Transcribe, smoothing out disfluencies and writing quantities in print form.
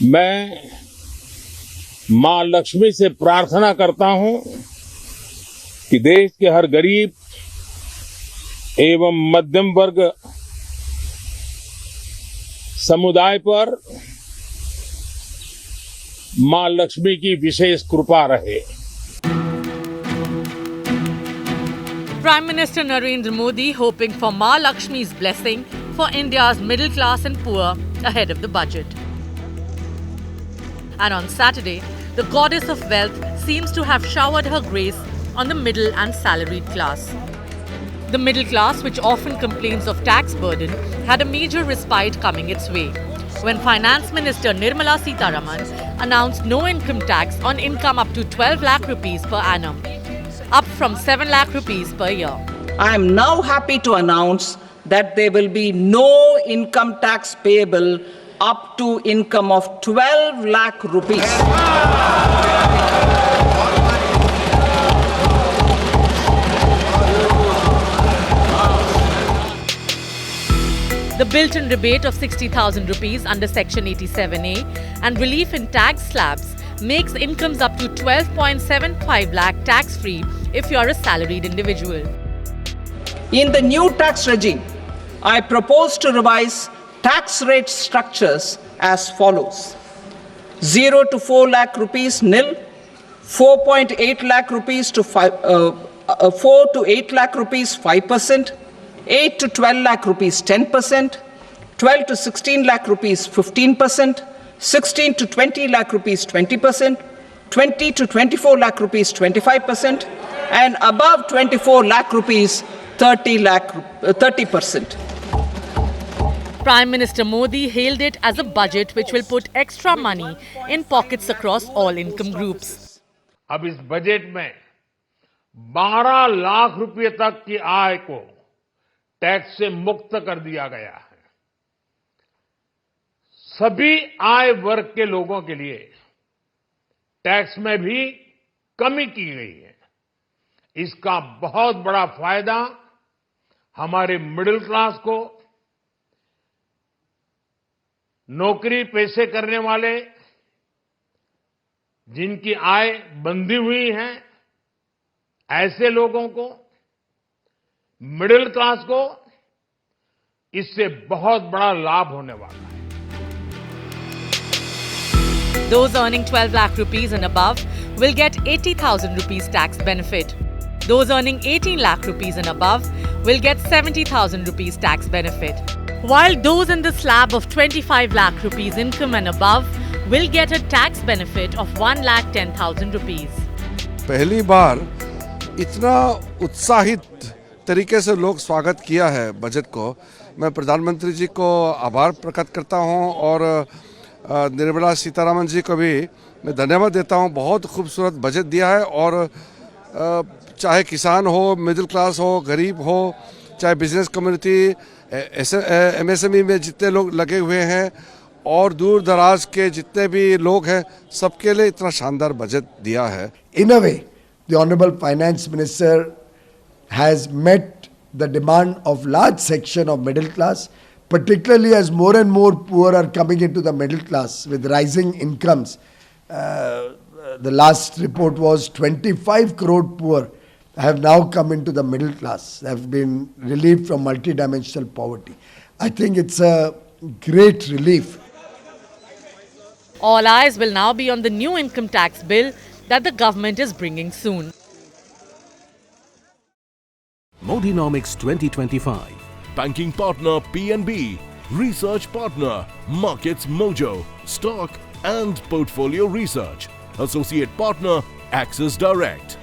मैं मां लक्ष्मी से प्रार्थना करता हूं कि देश के हर गरीब एवं मध्यम वर्ग समुदाय पर मां लक्ष्मी की विशेष कृपा रहे। Prime Minister Narendra Modi hoping for Ma Lakshmi's blessing for India's middle class and poor ahead of the budget. And on Saturday, the goddess of wealth seems to have showered her grace on the middle and salaried class. The middle class, which often complains of tax burden, had a major respite coming its way when Finance Minister Nirmala Sitharaman announced no income tax on income up to 12 lakh rupees per annum, up from 7 lakh rupees per year. I am now happy to announce that there will be no income tax payable up to income of 12 lakh rupees. The built-in rebate of 60,000 rupees under Section 87A and relief in tax slabs makes incomes up to 12.75 lakh tax-free if you are a salaried individual. In the new tax regime, I propose to revise tax rate structures as follows: 0 to 4 lakh rupees nil, 4.8 lakh rupees to 4 to 8 lakh rupees 5%, 8 to 12 lakh rupees 10%, 12 to 16 lakh rupees 15%, 16 to 20 lakh rupees 20%, 20 to 24 lakh rupees 25%, and above 24 lakh rupees 30%. Prime Minister Modi hailed it as a budget which will put extra money in pockets across all income groups. अब इस budget में 12 लाख रुपए तक की आय को tax से मुक्त कर दिया गया है। सभी आय वर्ग के लोगों के लिए टैक्स में भी कमी की गई है। इसका बहुत बड़ा फायदा हमारे मिडिल क्लास को, नौकरी पेशे करने वाले जिनकी आय बंधी हुई है, ऐसे लोगों को, मिडिल क्लास को इससे बहुत बड़ा लाभ होने वाला है। Those earning 12 lakh rupees and above will get 80,000 rupees tax benefit. Those earning 18 lakh rupees and above will get 70,000 rupees tax benefit. While those in the slab of 25 lakh rupees income and above will get a tax benefit of 1,10,000 rupees. पहली बार इतना उत्साहित तरीके से लोग स्वागत किया है budget को। मैं प्रधानमंत्री जी को आभार प्रकट करता हूं और निर्मला सीतारमण जी को भी मैं धन्यवाद देता हूं। बहुत खूबसूरत बजट दिया है और चाहे किसान हो, मिडिल क्लास हो, गरीब हो, चाहे बिजनेस कम्युनिटी, एमएसएमई में जितने लोग लगे हुए हैं और दूर दराज के जितने भी लोग हैं, सबके लिए इतना शानदार बजट दिया है। In a way, the Honorable Finance Minister has met the demand of large section of middle class, particularly as more and more poor are coming into the middle class with rising incomes. The last report was 25 crore poor have now come into the middle class, have been relieved from multidimensional poverty. I think it's a great relief. All eyes will now be on the new income tax bill that the government is bringing soon. Modinomics 2025. Banking partner PNB. Research partner Markets Mojo. Stock and portfolio research. Associate partner Axis Direct.